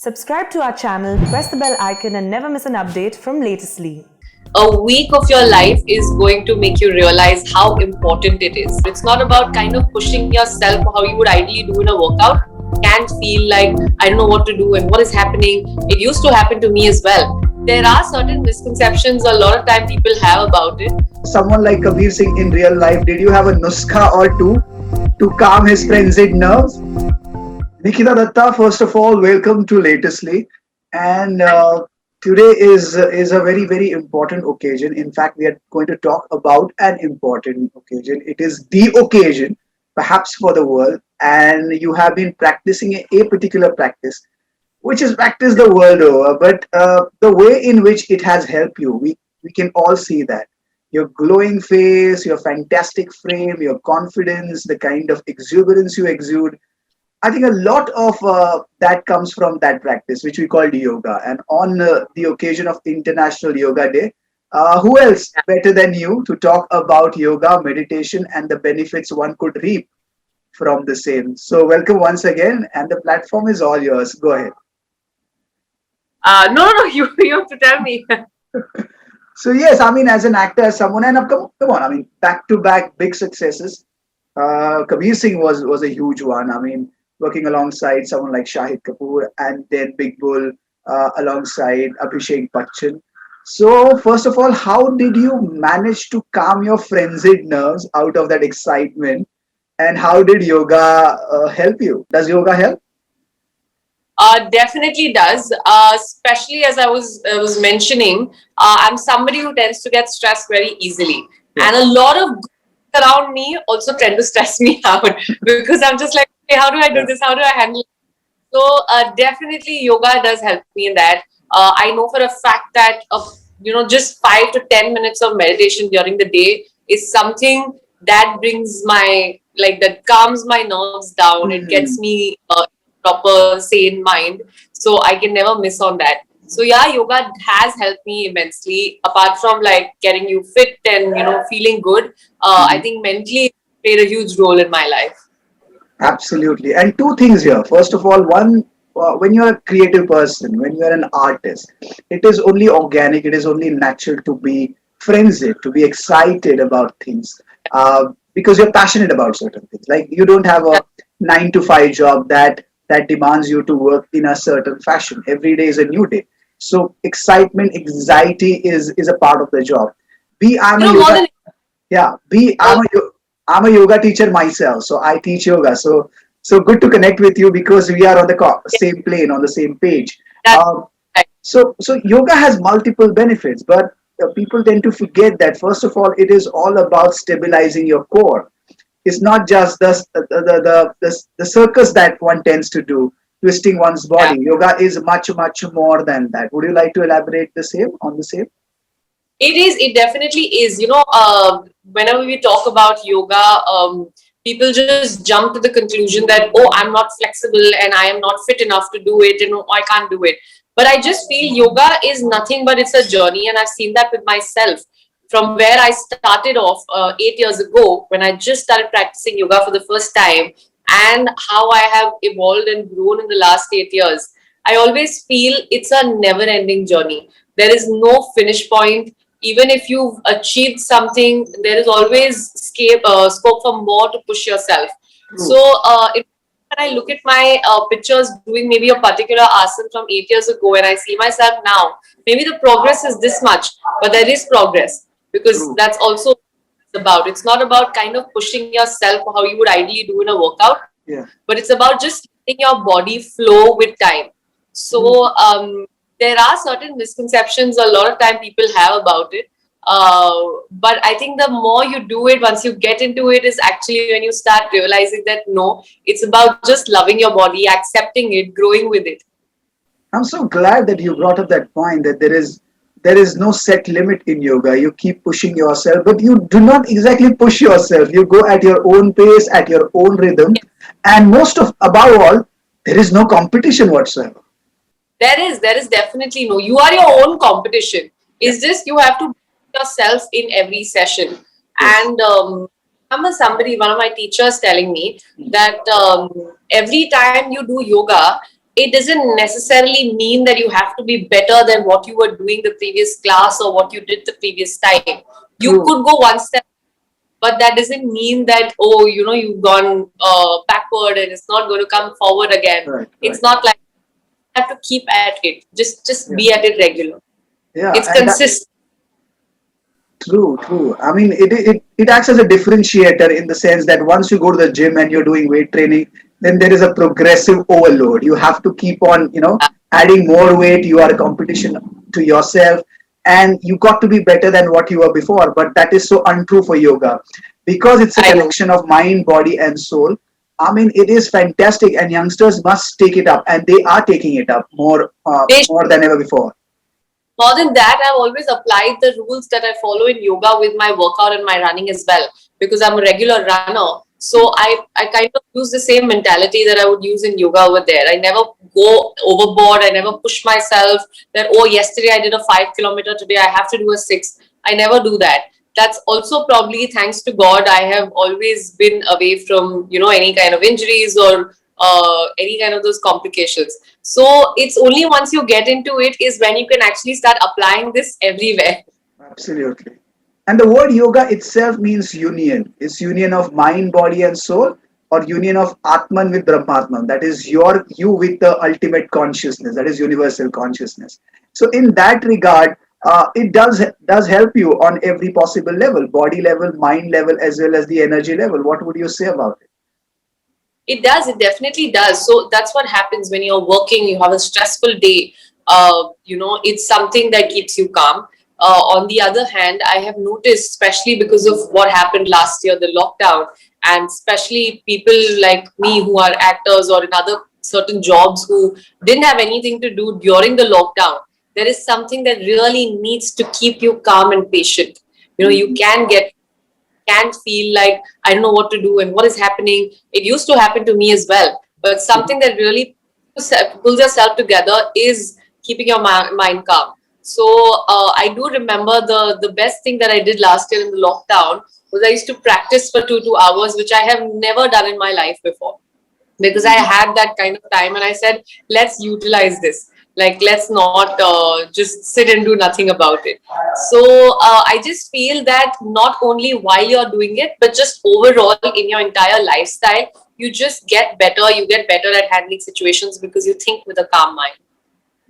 Subscribe to our channel, press the bell icon and never miss an update from Latestly. A week of your life is going to make you realize how important it is. It's not about kind of pushing yourself how you would ideally do in a workout. Can feel like I don't know what to do and what is happening. It used to happen to me as well. There are certain misconceptions a lot of time people have about it. Someone like Kabir Singh in real life, did you have a nuskha or two to calm his frenzied nerves? Nikita Dutta, first of all, welcome to Latestly. And today is a very important occasion. In fact, we are going to talk about an important occasion. It is the occasion, perhaps for the world, and you have been practicing a particular practice, which is practiced the world over. But the way in which it has helped you, we can all see that. Your glowing face, your fantastic frame, your confidence, the kind of exuberance you exude. I think a lot of that comes from that practice, which we called yoga. And on the occasion of International Yoga Day, who else better than you to talk about yoga, meditation, and the benefits one could reap from the same? So, welcome once again, and the platform is all yours. Go ahead. No, you have to tell me. So, yes, I mean, as an actor, as someone, and come on, I mean, back to back big successes. Kabir Singh was a huge one. I mean, working alongside someone like Shahid Kapoor and then Big Bull alongside Abhishek Bachchan. So, first of all, how did you manage to calm your frenzied nerves out of that excitement? And how did yoga help you? Does yoga help? Definitely does. Especially as I was mentioning, I'm somebody who tends to get stressed very easily, and a lot of around me also tend to stress me out because I'm just like, hey, how do I do this? How do I handle it? So definitely yoga does help me in that. I know for a fact that just 5 to 10 minutes of meditation during the day is something that brings that calms my nerves down. It gets me proper sane mind, so I can never miss on that. So yeah, yoga has helped me immensely. Apart from like getting you fit and feeling good, I think mentally it played a huge role in my life. Absolutely. And two things here. First of all, one, when you're a creative person, when you're an artist, it is only organic, it is only natural to be frenzied, to be excited about things because you're passionate about certain things. Like you don't have a 9 to 5 job that demands you to work in a certain fashion. Every day is a new day. So excitement, anxiety is a part of the job. B, I'm a More yoga. than Yeah, B, I'm a yoga teacher myself, so I teach yoga. So good to connect with you because we are on the same plane, on the same page. that. Um, so yoga has multiple benefits, but people tend to forget that first of all, it is all about stabilizing your core. It's not just the circus that one tends to do, twisting one's Yeah. body. Yoga is much more than that. Would you like to elaborate the same on the same? It is. It definitely is. Whenever we talk about yoga, people just jump to the conclusion that, oh, I'm not flexible and I am not fit enough to do it, and oh, I can't do it. But I just feel yoga is nothing but it's a journey, and I've seen that with myself. From where I started off 8 years ago, when I just started practicing yoga for the first time, and how I have evolved and grown in the last 8 years. I always feel it's a never ending journey. There is no finish point. Even if you've achieved something, there is always scope for more to push yourself. So, True. when I look at my pictures doing maybe a particular asana from 8 years ago, and I see myself now, maybe the progress is this much, but there is progress because True. that's also what it's about. It's not about kind of pushing yourself how you would ideally do in a workout, Yeah. but it's about just letting your body flow with time. So there are certain misconceptions a lot of time people have about it. But I think the more you do it, once you get into it, is actually when you start realizing that no, it's about just loving your body, accepting it, growing with it. I'm so glad that you brought up that point that there is no set limit in yoga. You keep pushing yourself, but you do not exactly push yourself. You go at your own pace, at your own rhythm, and most of above all, there is no competition whatsoever. There is definitely no. You are your own competition. Yeah. It's just you have to be yourself in every session. Yes. And I remember one of my teachers telling me that every time you do yoga, it doesn't necessarily mean that you have to be better than what you were doing the previous class or what you did the previous time. You True. could go one step, but that doesn't mean that, oh, you've gone backward and it's not going to come forward again. Right. Right. It's not like you have to keep at it. Just Yeah. be at it regular. Yeah. It's And that, consistent. true, true. I mean, it acts as a differentiator in the sense that once you go to the gym and you're doing weight training, then there is a progressive overload. You have to keep on, adding more weight. You are a competition to yourself, and you got to be better than what you were before. But that is so untrue for yoga because it's a I know. connection of mind, body, and soul. I mean, it is fantastic, and youngsters must take it up, and they are taking it up They more than ever before. More than that, I've always applied the rules that I follow in yoga with my workout and my running as well, because I'm a regular runner. So I kind of use the same mentality that I would use in yoga over there. I never go overboard. I never push myself that, oh, yesterday I did a 5 kilometer, today I have to do a 6. I never do that. That's also probably thanks to God. I have always been away from, any kind of injuries or any kind of those complications. So it's only once you get into it is when you can actually start applying this everywhere. Absolutely. And the word yoga itself means union. It's union of mind, body, and soul, or union of Atman with Brahmatman. That is you with the ultimate consciousness. That is universal consciousness. So in that regard, it does help you on every possible level, body level, mind level, as well as the energy level. What would you say about it? It does. It definitely does. So that's what happens when you're working. You have a stressful day. It's something that keeps you calm. On the other hand, I have noticed, especially because of what happened last year, the lockdown, and especially people like me who are actors or in other certain jobs who didn't have anything to do during the lockdown. There is something that really needs to keep you calm and patient. You can feel like I don't know what to do and what is happening. It used to happen to me as well. But something that really pulls yourself together is keeping your mind calm. So I do remember the best thing that I did last year in the lockdown was I used to practice for 2 hours, which I have never done in my life before because I had that kind of time and I said, let's utilize this. Like, let's not just sit and do nothing about it. So, I just feel that not only while you're doing it, but just overall in your entire lifestyle, you just get better. You get better at handling situations because you think with a calm mind.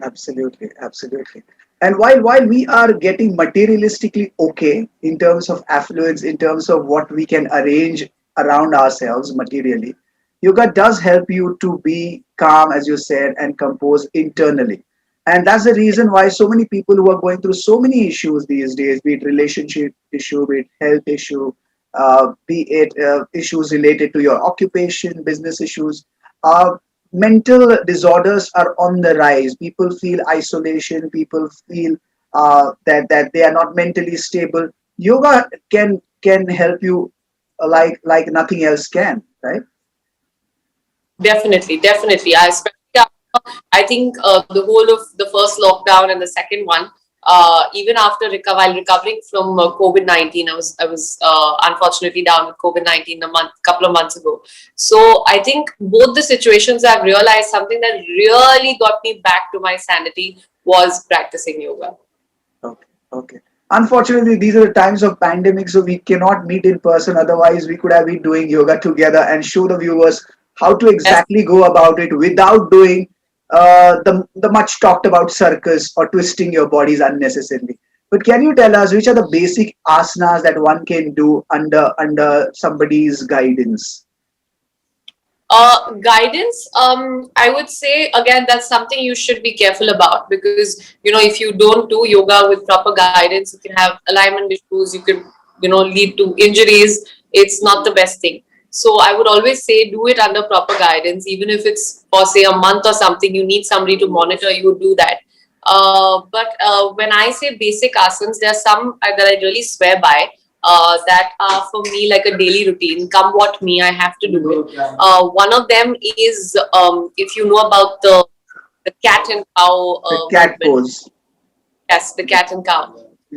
Absolutely, absolutely. And while we are getting materialistically okay in terms of affluence, in terms of what we can arrange around ourselves materially, yoga does help you to be calm, as you said, and compose internally. And that's the reason why so many people who are going through so many issues these days, be it relationship issue, be it health issue, be it issues related to your occupation, business issues, uh, mental disorders are on the rise. People feel isolation. People feel that they are not mentally stable. Yoga can help you like nothing else can, right? Definitely, definitely. I think the whole of the first lockdown and the second one, even after while recovering from COVID-19, I was unfortunately down with COVID-19 couple of months ago. So I think both the situations I've realized something that really got me back to my sanity was practicing yoga. Okay. Okay. Unfortunately, these are the times of pandemic, so we cannot meet in person. Otherwise, we could have been doing yoga together and show the viewers how to Yes, exactly go about it without doing the much talked about circus or twisting your bodies unnecessarily. But can you tell us which are the basic asanas that one can do under somebody's guidance? guidance, I would say again that's something you should be careful about because if you don't do yoga with proper guidance, you can have alignment issues. You can lead to injuries. It's not the best thing. So I would always say do it under proper guidance, even if it's for say a month or something. You need somebody to monitor you. Do that. But when I say basic asanas, there are some that I really swear by that are for me like a daily routine. Come what me, I have to do it. One of them is if you know about the cat and cow The cat movement. pose. Yes, the cat and cow.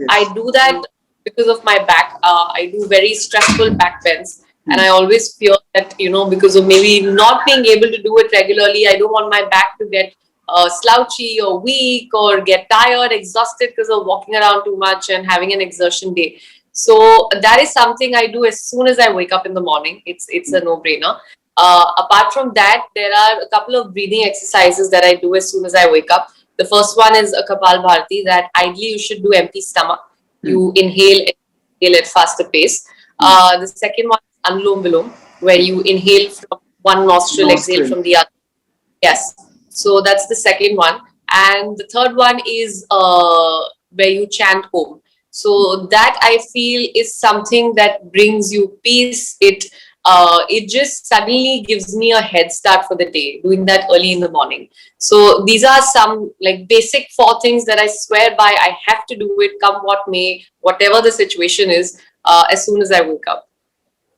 I Yes. do that because of my back. I do very stressful back bends. And Hmm. I always fear that, because of maybe not being able to do it regularly, I don't want my back to get slouchy or weak or get tired, exhausted because of walking around too much and having an exertion day. So that is something I do as soon as I wake up in the morning. It's a no-brainer. Apart from that, there are a couple of breathing exercises that I do as soon as I wake up. The first one is a Kapal Bharati that ideally you should do empty stomach. Hmm. You inhale at faster pace. Hmm. The second one is Anulom Vilom, where you inhale from one nostril, exhale Nostril. from the other. Yes. So that's the second one. And the third one is where you chant Om. So that I feel is something that brings you peace. It just suddenly gives me a head start for the day, doing that early in the morning. So these are some like basic four things that I swear by. I have to do it, come what may, whatever the situation is, as soon as I wake up.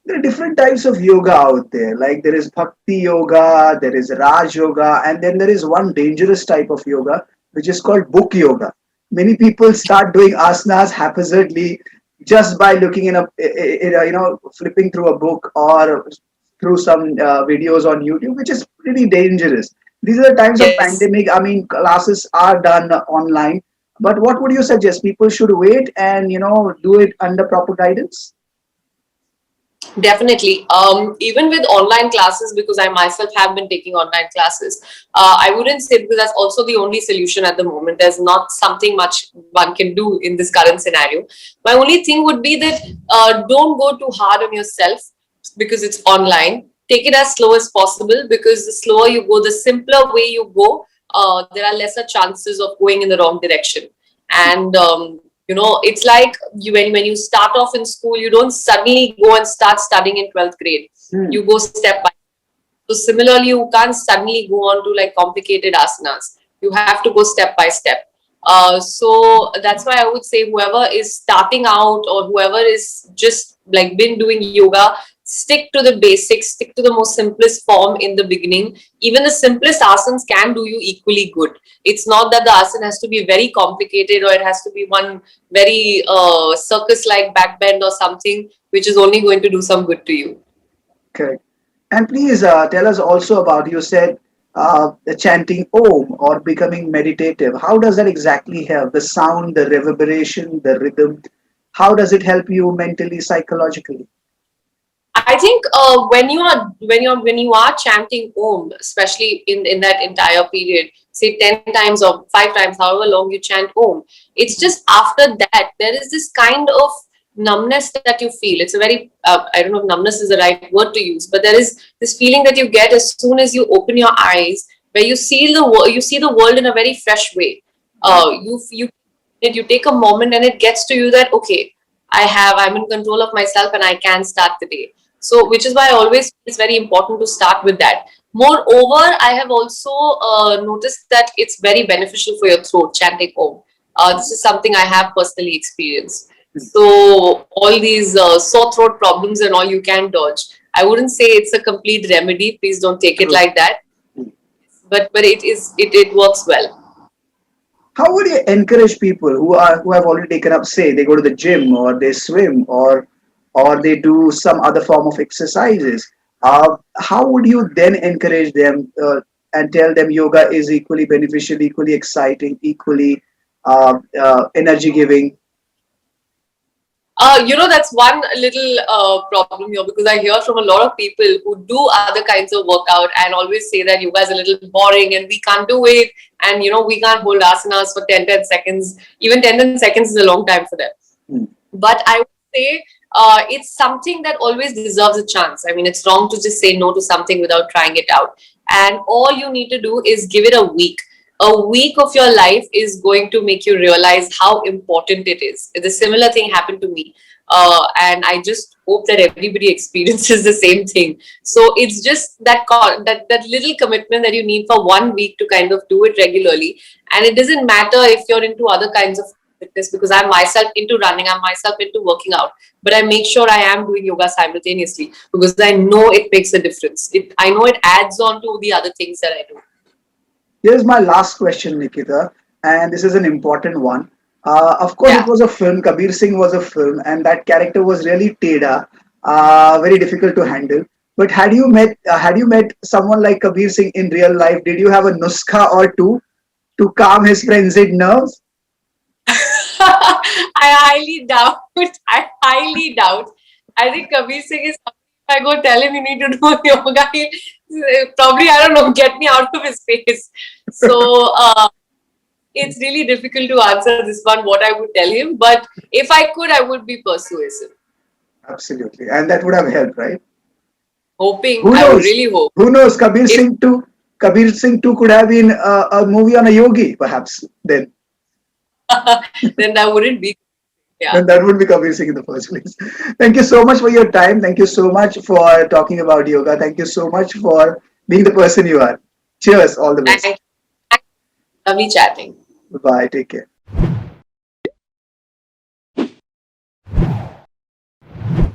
There are different types of yoga out there. Like there is Bhakti yoga, there is Raj yoga, and then there is one dangerous type of yoga which is called book yoga. Many people start doing asanas haphazardly just by looking flipping through a book or through some videos on YouTube, which is pretty dangerous. These are the times of Yes. pandemic. I mean, classes are done online. But what would you suggest? People should wait and do it under proper guidance. Definitely. Even with online classes, because I myself have been taking online classes, I wouldn't say because that's also the only solution at the moment. There's not something much one can do in this current scenario. My only thing would be that don't go too hard on yourself because it's online. Take it as slow as possible because the slower you go, the simpler way you go, there are lesser chances of going in the wrong direction. And it's like when you start off in school, you don't suddenly go and start studying in 12th grade. Hmm. You go step by. So similarly, you can't suddenly go on to like complicated asanas. You have to go step by step. So that's why I would say whoever is starting out or whoever is just like been doing yoga, stick to the basics, stick to the most simplest form in the beginning. Even the simplest asanas can do you equally good. It's not that the asana has to be very complicated or it has to be one very circus like backbend or something which is only going to do some good to you. Correct. And please tell us also about you said the chanting Om or becoming meditative. How does that exactly help? The sound, the reverberation, the rhythm. How does it help you mentally, psychologically? I think when you are chanting Om, especially in that entire period, say 10 times or 5 times, however long you chant Om, it's just after that there is this kind of numbness that you feel. It's a very I don't know if numbness is the right word to use, but there is this feeling that you get as soon as you open your eyes, where you see the world in a very fresh way. Right. You take a moment and it gets to you that okay, I'm in control of myself and I can start the day. So, which is why I always feel it's very important to start with that. Moreover, I have also noticed that it's very beneficial for your throat, chanting Om. This is something I have personally experienced. So, all these sore throat problems and all you can dodge. I wouldn't say it's a complete remedy. Please don't take it True. like that. But it works well. How would you encourage people who have already taken up, say, they go to the gym or they swim or they do some other form of exercises? How would you then encourage them and tell them yoga is equally beneficial, equally exciting, equally energy giving? That's one little problem here because I hear from a lot of people who do other kinds of workout and always say that yoga is a little boring and we can't do it. And, we can't hold asanas for 10 seconds. Even 10 seconds is a long time for them. Hmm. But I would say it's something that always deserves a chance. I mean, it's wrong to just say no to something without trying it out. And all you need to do is give it a week. A week of your life is going to make you realize how important it is. The similar thing happened to me. And I just hope that everybody experiences the same thing. So it's just that little commitment that you need for 1 week to kind of do it regularly. And it doesn't matter if you're into other kinds of fitness because I'm myself into running, I'm myself into working out, but I make sure I am doing yoga simultaneously because I know it makes a difference. I know it adds on to the other things that I do. Here's my last question, Nikita, and this is an important one. Of course, it Yeah. was a film. Kabir Singh was a film, and that character was really Teda. very difficult to handle. But had you met someone like Kabir Singh in real life? Did you have a nuskha or two to calm his frenzied nerves? I highly doubt. I highly doubt. I think Kabir Singh is. If I go tell him you need to do yoga, he'll probably, I don't know, get me out of his face. So it's really difficult to answer this one. What I would tell him, but if I could, I would be persuasive. Absolutely, and that would have helped, right? Hoping, Who I would knows? really hope. Who knows? Kabir If Singh too. Kabir Singh too could have been a movie on a yogi, perhaps. then that wouldn't be. Yeah. Then that would be Kabir Singh in the first place. Thank you so much for your time. Thank you so much for talking about yoga. Thank you so much for being the person you are. Cheers. All the best. Thank you. Lovely chatting. Bye. Take care.